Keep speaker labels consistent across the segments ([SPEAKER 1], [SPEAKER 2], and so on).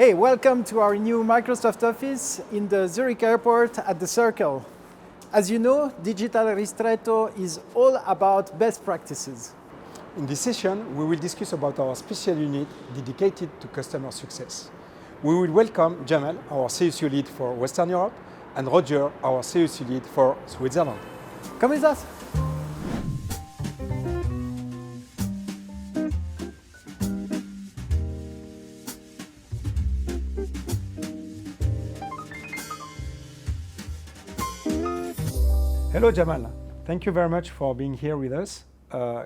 [SPEAKER 1] Hey, welcome to our new Microsoft office in the Zurich airport at the Circle. As you know, Digital Ristretto is all about best practices.
[SPEAKER 2] In this session, we will discuss about our special unit dedicated to customer success. We will welcome Jamel, our CSU lead for Western Europe, and Roger, our CSU lead for Switzerland.
[SPEAKER 1] Come with us.
[SPEAKER 2] Hello, Jamel. Thank you very much for being here with us.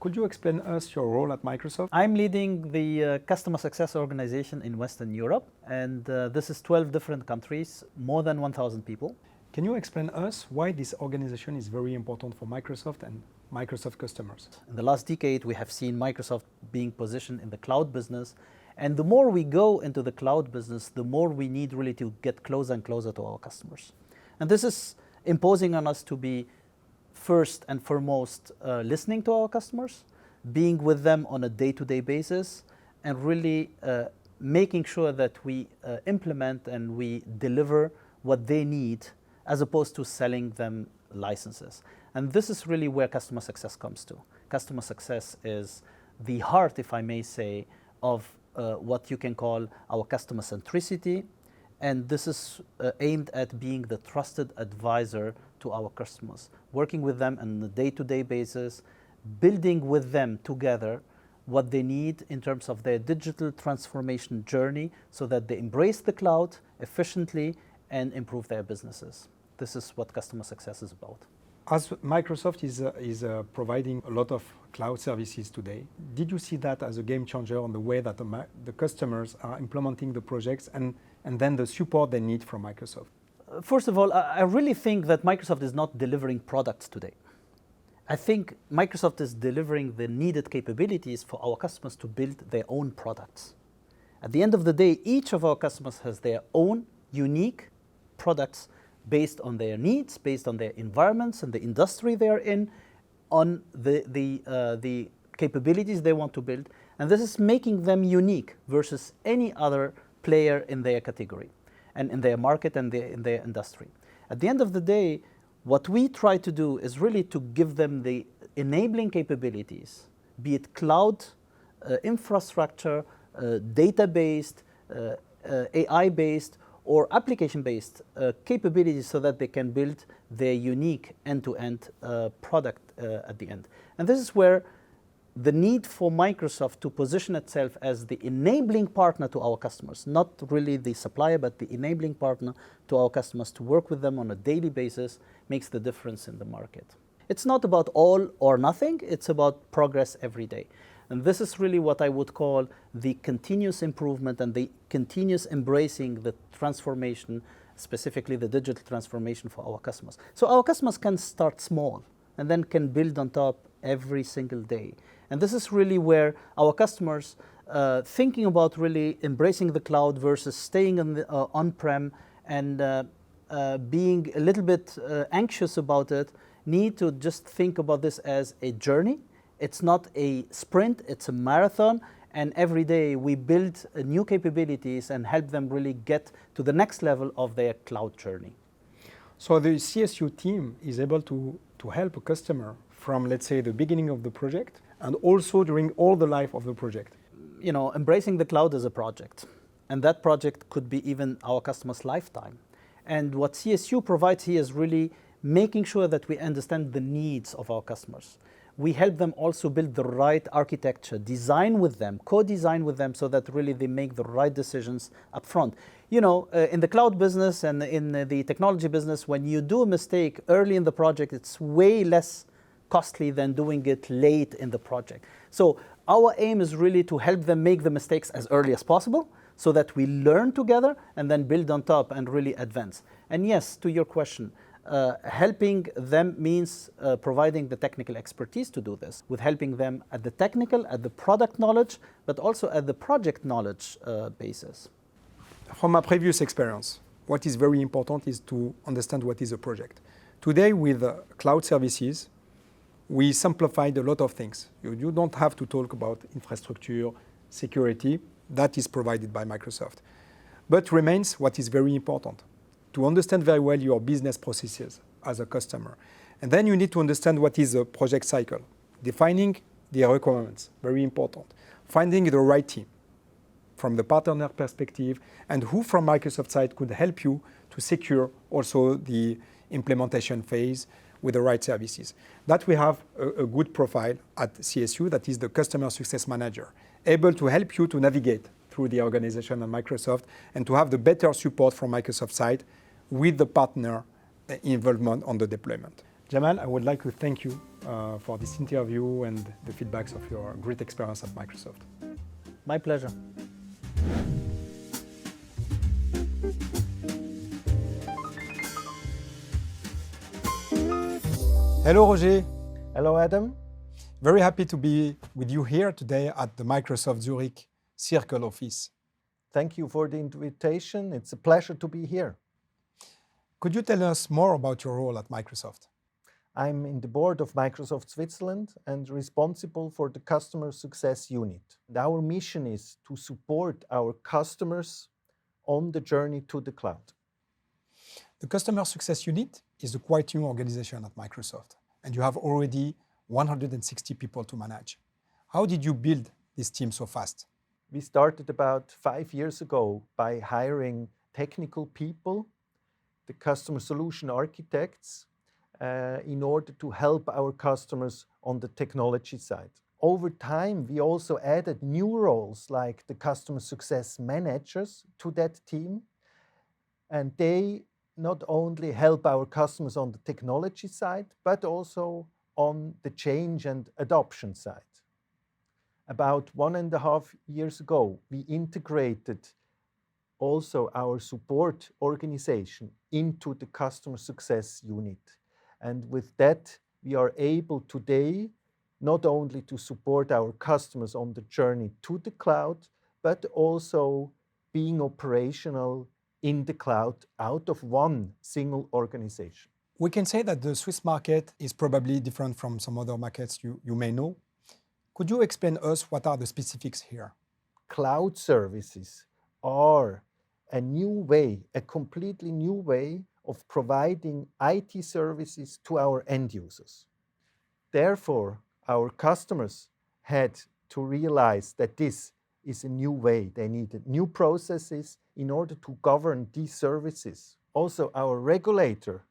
[SPEAKER 2] Could you explain us your role at Microsoft?
[SPEAKER 3] I'm leading the customer success organization in Western Europe, and this is 12 different countries, more than 1,000 people.
[SPEAKER 2] Can you explain us why this organization is very important for Microsoft and Microsoft customers?
[SPEAKER 3] In the last decade, we have seen Microsoft being positioned in the cloud business, and the more we go into the cloud business, the more we need really to get closer and closer to our customers. And this is imposing on us to be first and foremost listening to our customers, being with them on a day-to-day basis, and really making sure that we implement and we deliver what they need as opposed to selling them licenses. And this is really where customer success comes to. Customer success is the heart, if I may say, of what you can call our customer centricity. And this is aimed at being the trusted advisor to our customers, working with them on a day-to-day basis, building with them together what they need in terms of their digital transformation journey so that they embrace the cloud efficiently and improve their businesses. This is what customer success is about.
[SPEAKER 2] As Microsoft is providing a lot of cloud services today, did you see that as a game changer on the way that the customers are implementing the projects and then the support they need from Microsoft?
[SPEAKER 3] First of all, I really think that Microsoft is not delivering products today. I think Microsoft is delivering the needed capabilities for our customers to build their own products. At the end of the day, each of our customers has their own unique products based on their needs, based on their environments and the industry they are in, on the capabilities they want to build. And this is making them unique versus any other player in their category and in their market and in their industry. At the end of the day, what we try to do is really to give them the enabling capabilities, be it cloud, infrastructure, data-based, AI-based, or application-based capabilities so that they can build their unique end-to-end product at the end. And this is where the need for Microsoft to position itself as the enabling partner to our customers, not really the supplier, but the enabling partner to our customers to work with them on a daily basis, makes the difference in the market. It's not about all or nothing, it's about progress every day. And this is really what I would call the continuous improvement and the continuous embracing the transformation, specifically the digital transformation for our customers. So our customers can start small and then can build on top every single day. And this is really where our customers, thinking about really embracing the cloud versus staying on-prem and being a little bit anxious about it, need to just think about this as a journey. It's not a sprint, it's a marathon, and every day we build new capabilities and help them really get to the next level of their cloud journey.
[SPEAKER 2] So the CSU team is able to help a customer from, let's say, the beginning of the project and also during all the life of the project.
[SPEAKER 3] You know, embracing the cloud is a project, and that project could be even our customer's lifetime. And what CSU provides here is really making sure that we understand the needs of our customers. We help them also build the right architecture, design with them, co-design with them so that really they make the right decisions up front. You know, in the cloud business and in the technology business, when you do a mistake early in the project, it's way less costly than doing it late in the project. So our aim is really to help them make the mistakes as early as possible so that we learn together and then build on top and really advance. And yes, to your question, helping them means providing the technical expertise to do this, with helping them at the technical, at the product knowledge, but also at the project knowledge basis.
[SPEAKER 2] From my previous experience, what is very important is to understand what is a project. Today with cloud services, we simplified a lot of things. You don't have to talk about infrastructure, security, that is provided by Microsoft. But remains what is very important, to understand very well your business processes as a customer. And then you need to understand what is a project cycle, defining the requirements, very important, finding the right team from the partner perspective, and who from Microsoft side could help you to secure also the implementation phase with the right services. That we have a good profile at CSU, that is the Customer Success Manager, able to help you to navigate through the organization at Microsoft and to have the better support from Microsoft side with the partner involvement on the deployment. Jamel, I would like to thank you for this interview and the feedbacks of your great experience at Microsoft.
[SPEAKER 3] My pleasure.
[SPEAKER 2] Hello, Roger.
[SPEAKER 4] Hello, Adam.
[SPEAKER 2] Very happy to be with you here today at the Microsoft Zurich Circle office.
[SPEAKER 4] Thank you for the invitation. It's a pleasure to be here.
[SPEAKER 2] Could you tell us more about your role at Microsoft?
[SPEAKER 4] I'm in the board of Microsoft Switzerland and responsible for the Customer Success Unit. And our mission is to support our customers on the journey to the cloud.
[SPEAKER 2] The Customer Success Unit is a quite new organization at Microsoft, and you have already 160 people to manage. How did you build this team so fast?
[SPEAKER 4] We started about 5 years ago by hiring technical people, the customer solution architects, in order to help our customers on the technology side. Over time, we also added new roles like the customer success managers to that team, and they not only help our customers on the technology side, but also on the change and adoption side. About 1.5 years ago, we integrated also our support organization into the Customer Success Unit. And with that, we are able today not only to support our customers on the journey to the cloud, but also being operational in the cloud out of one single organization.
[SPEAKER 2] We can say that the Swiss market is probably different from some other markets you may know. Could you explain us what are the specifics here?
[SPEAKER 4] Cloud services are a new way, a completely new way of providing IT services to our end users. Therefore, our customers had to realize that this is a new way. They needed new processes in order to govern these services. Also, our regulator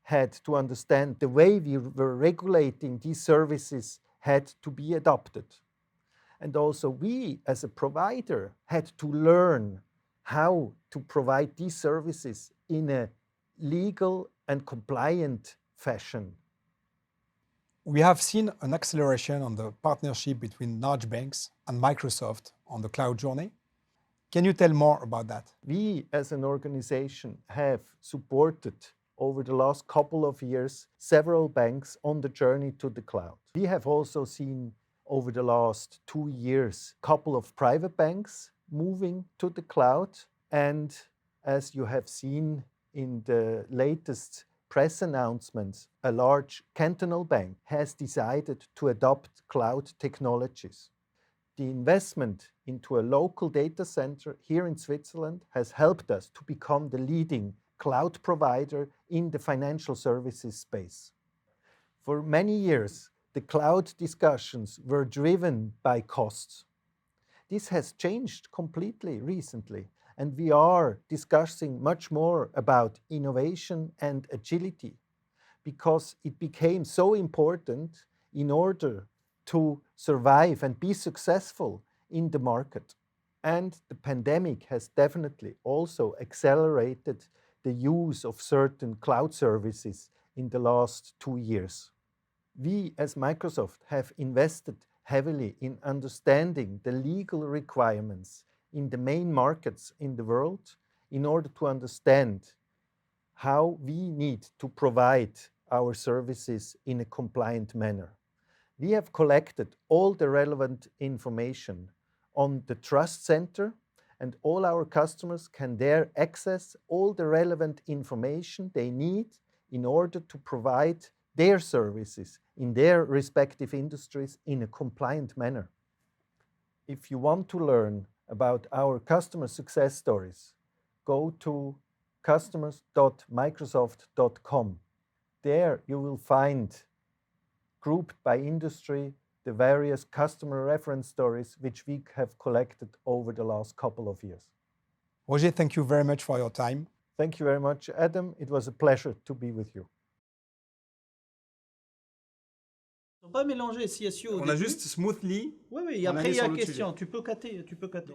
[SPEAKER 4] had to understand the way we were regulating these services had to be adopted. And also we, as a provider, had to learn how to provide these services in a legal and compliant fashion.
[SPEAKER 2] We have seen an acceleration on the partnership between large banks and Microsoft on the cloud journey. Can you tell more about that?
[SPEAKER 4] We, as an organization, have supported over the last couple of years several banks on the journey to the cloud. We have also seen over the last 2 years a couple of private banks moving to the cloud, and as you have seen in the latest press announcements, a large cantonal bank has decided to adopt cloud technologies. The investment into a local data center here in Switzerland has helped us to become the leading cloud provider in the financial services space. For many years, the cloud discussions were driven by costs. This has changed completely recently, and we are discussing much more about innovation and agility because it became so important in order to survive and be successful in the market. And the pandemic has definitely also accelerated the use of certain cloud services in the last 2 years. We, as Microsoft, have invested heavily in understanding the legal requirements in the main markets in the world in order to understand how we need to provide our services in a compliant manner. We have collected all the relevant information on the Trust Center, and all our customers can there access all the relevant information they need in order to provide their services in their respective industries in a compliant manner. If you want to learn about our customer success stories, go to customers.microsoft.com. There you will find, grouped by industry, the various customer reference stories which we have collected over the last couple of years.
[SPEAKER 2] Roger, thank you very much for your time.
[SPEAKER 4] Thank you very much, Adam. It was a pleasure to be with you.
[SPEAKER 3] On va pas mélanger CSU au
[SPEAKER 2] On a
[SPEAKER 3] début.
[SPEAKER 2] juste smoothly.
[SPEAKER 3] Oui, oui, et
[SPEAKER 2] on
[SPEAKER 3] après
[SPEAKER 2] allait
[SPEAKER 3] il y a
[SPEAKER 2] sur l'autre
[SPEAKER 3] question.
[SPEAKER 2] sujet.
[SPEAKER 3] Tu peux cater, tu peux cater.